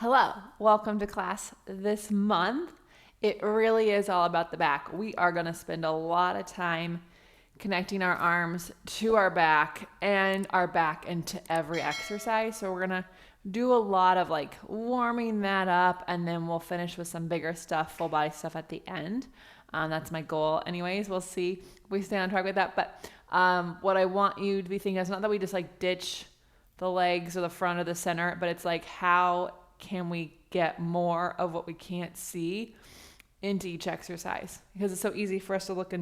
Hello, welcome to class this month. It really is all about the back. We are going to spend a lot of time connecting our arms to our back and our back into every exercise. So we're going to do a lot of like warming that up, and then we'll finish with some bigger stuff, full body stuff at the end. That's my goal. Anyways, we'll see if we stay on track with that. But what I want you to be thinking is not that we just like ditch the legs or the front or the center, but it's like how can we get more of what we can't see into each exercise? Because it's so easy for us to look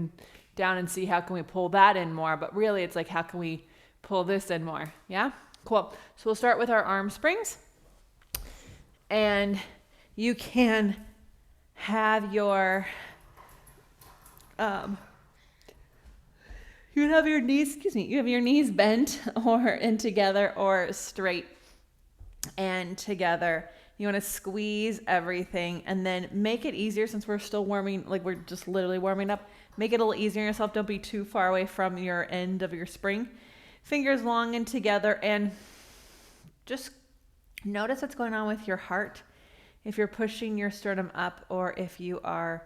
down and see how can we pull that in more, but really it's like how can we pull this in more? Yeah? Cool. So we'll start with our arm springs. And you can have your you have your knees bent or in together or straight and together. You want to squeeze everything and then make it easier, since we're still warming, like we're just literally warming up. Make it a little easier on yourself. Don't be too far away from your end of your spring. Fingers long and together, and just notice what's going on with your heart. If you're pushing your sternum up or if you are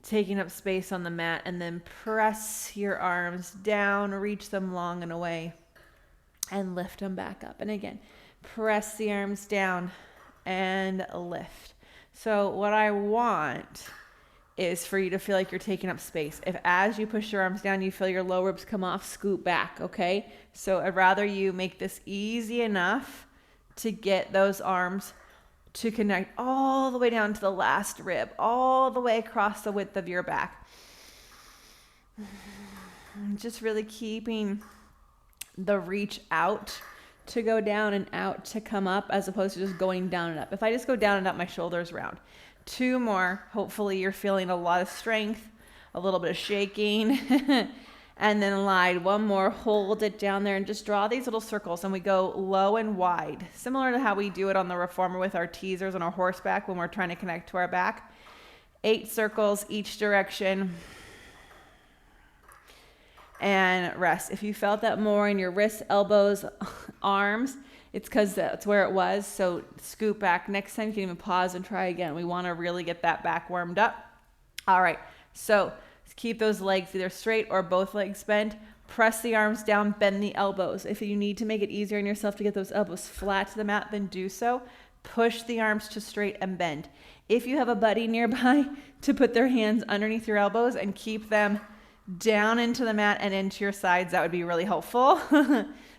taking up space on the mat, and then press your arms down, reach them long and away, and lift them back up. And again, press the arms down and lift. So what I want is for you to feel like you're taking up space. If as you push your arms down, you feel your low ribs come off, scoot back, okay? So I'd rather you make this easy enough to get those arms to connect all the way down to the last rib, all the way across the width of your back. Just really keeping the reach out to go down and out to come up, as opposed to just going down and up. If I just go down and up, my shoulders round. 2 more. Hopefully you're feeling a lot of strength, a little bit of shaking. And then glide. 1 more. Hold it down there and just draw these little circles. And we go low and wide, similar to how we do it on the reformer with our teasers on our horseback when we're trying to connect to our back. 8 circles each direction. And rest. If you felt that more in your wrists, elbows, arms, it's because that's where it was. So scoot back. Next time you can even pause and try again. We want to really get that back warmed up. All right. So keep those legs either straight or both legs bent. Press the arms down, bend the elbows. If you need to make it easier on yourself to get those elbows flat to the mat, then do so. Push the arms to straight and bend. If you have a buddy nearby, to put their hands underneath your elbows and keep them down into the mat and into your sides, that would be really helpful.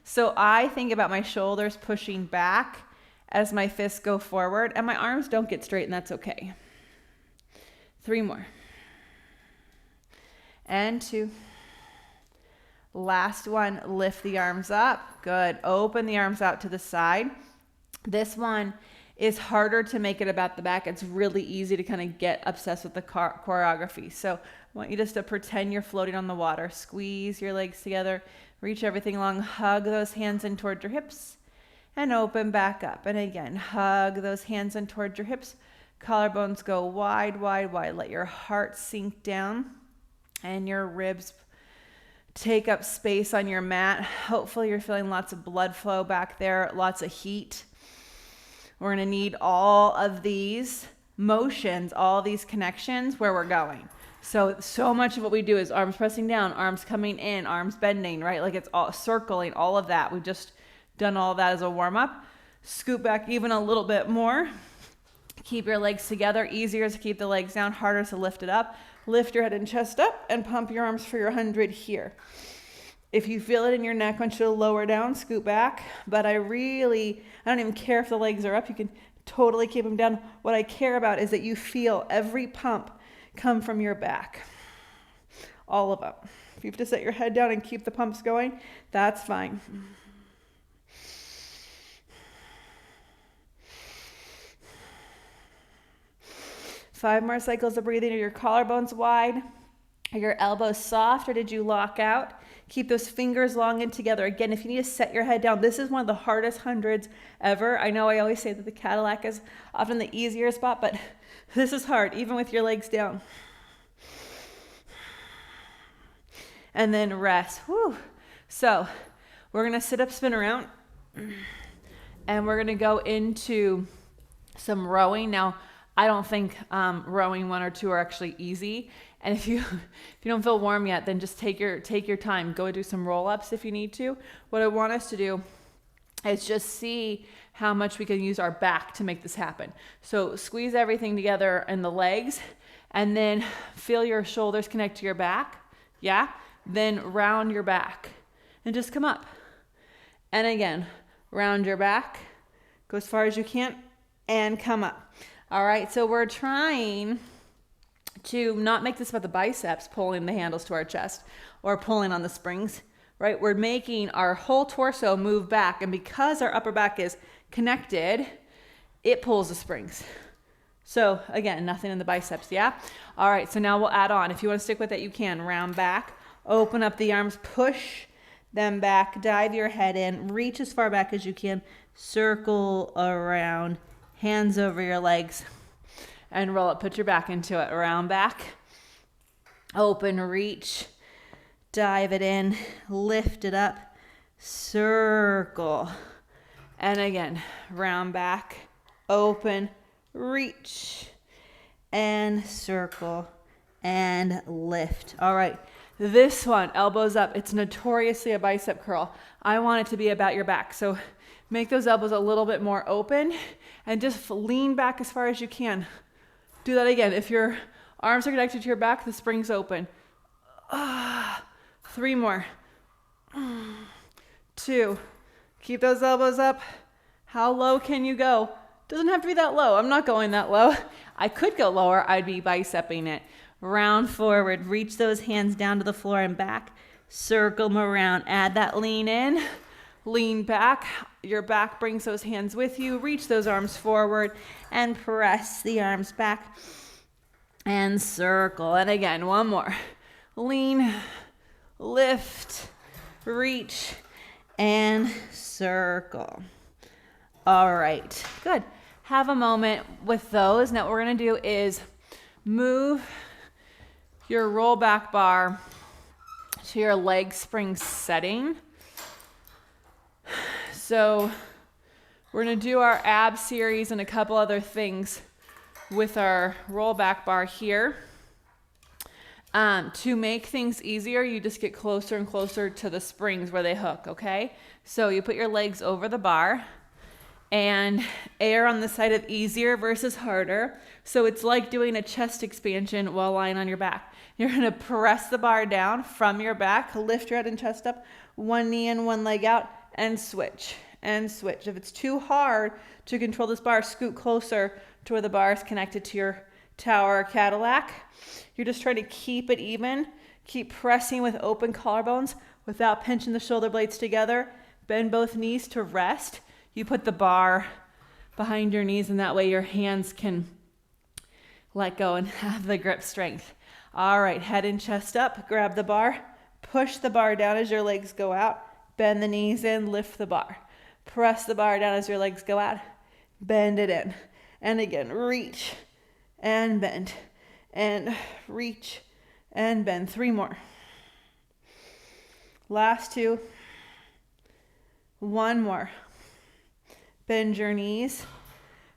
So I think about my shoulders pushing back as my fists go forward, and my arms don't get straight, and that's okay. 3 more. And 2. Last one, lift the arms up. Good. Open the arms out to the side. This one is harder to make it about the back. It's really easy to kind of get obsessed with the choreography. So I want you just to pretend you're floating on the water. Squeeze your legs together. Reach everything long. Hug those hands in towards your hips. And open back up. And again, hug those hands in towards your hips. Collarbones go wide, wide, wide. Let your heart sink down. And your ribs take up space on your mat. Hopefully you're feeling lots of blood flow back there, lots of heat. We're going to need all of these motions, all these connections where we're going. So much of what we do is arms pressing down, arms coming in, arms bending, right? Like it's all circling, all of that. We've just done all of that as a warm-up. Scoot back even a little bit more. Keep your legs together. Easier to keep the legs down, harder to lift it up. Lift your head and chest up and pump your arms for your 100 here. If you feel it in your neck, want you to lower down, scoot back. But I don't even care if the legs are up. You can totally keep them down. What I care about is that you feel every pump come from your back. All of them. If you have to set your head down and keep the pumps going, that's fine. Five more cycles of breathing. Are your collarbones wide? Are your elbows soft, or did you lock out? Keep those fingers long and together. Again, if you need to set your head down, this is one of the hardest hundreds ever. I know I always say that the Cadillac is often the easier spot, but this is hard, even with your legs down. And then rest. Whew. So we're going to sit up, spin around. And we're gonna go into some rowing. Now, I don't think rowing 1 or 2 are actually easy. And if you don't feel warm yet, then just take your time. Go do some roll-ups if you need to. What I want us to do is just see how much we can use our back to make this happen. So squeeze everything together in the legs, and then feel your shoulders connect to your back. Yeah? Then round your back and just come up. And again, round your back, go as far as you can, and come up. All right, so we're trying to not make this about the biceps, pulling the handles to our chest or pulling on the springs, right? We're making our whole torso move back, and because our upper back is connected, it pulls the springs. So again, nothing in the biceps, yeah? All right, so now we'll add on. If you want to stick with it, you can. Round back, open up the arms, push them back, dive your head in, reach as far back as you can, circle around, hands over your legs, and roll it. Put your back into it. Round back, open, reach, dive it in, lift it up, circle. And again, round back, open, reach, and circle, and lift. All right, this one, elbows up. It's notoriously a bicep curl. I want it to be about your back. So make those elbows a little bit more open and just lean back as far as you can. Do that again. If your arms are connected to your back, the spring's open. 3 more. 2. Keep those elbows up. How low can you go? Doesn't have to be that low. I'm not going that low. I could go lower. I'd be bicepping it. Round forward. Reach those hands down to the floor and back. Circle them around. Add that lean in. Lean back. Your back brings those hands with you. Reach those arms forward and press the arms back and circle. And again, one more. Lean, lift, reach, and circle. All right, good. Have a moment with those. Now what we're gonna do is move your roll back bar to your leg spring setting. So we're gonna do our ab series and a couple other things with our roll back bar here. To make things easier, you just get closer and closer to the springs where they hook, okay? So you put your legs over the bar and err on the side of easier versus harder. So it's like doing a chest expansion while lying on your back. You're gonna press the bar down from your back, lift your head and chest up, one knee in, one leg out, and switch, and switch. If it's too hard to control this bar, scoot closer to where the bar is connected to your tower Cadillac. You're just trying to keep it even. Keep pressing with open collarbones without pinching the shoulder blades together. Bend both knees to rest. You put the bar behind your knees, and that way your hands can let go and have the grip strength. All right, head and chest up. Grab the bar. Push the bar down as your legs go out. Bend the knees in, lift the bar. Press the bar down as your legs go out. Bend it in. And again, reach and bend. And reach and bend. 3 more. Last 2. 1 more. Bend your knees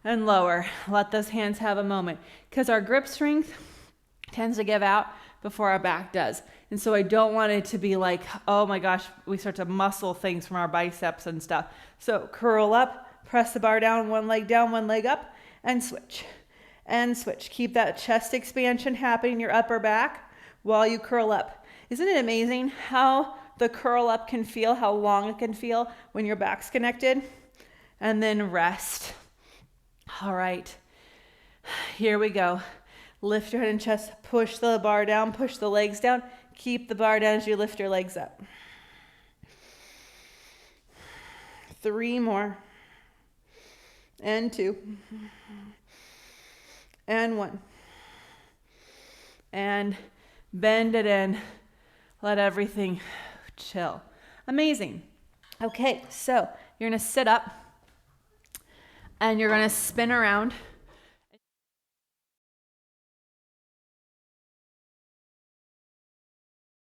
and lower. Let those hands have a moment. Because our grip strength tends to give out before our back does. And so I don't want it to be like, oh my gosh, we start to muscle things from our biceps and stuff. So curl up, press the bar down, one leg up, and switch. And switch. Keep that chest expansion happening in your upper back while you curl up. Isn't it amazing how the curl up can feel, how long it can feel when your back's connected? And then rest. All right. Here we go. Lift your head and chest, push the bar down, push the legs down. Keep the bar down as you lift your legs up. 3 more. And 2. And 1. And bend it in. Let everything chill. Amazing. Okay, so you're going to sit up and you're going to spin around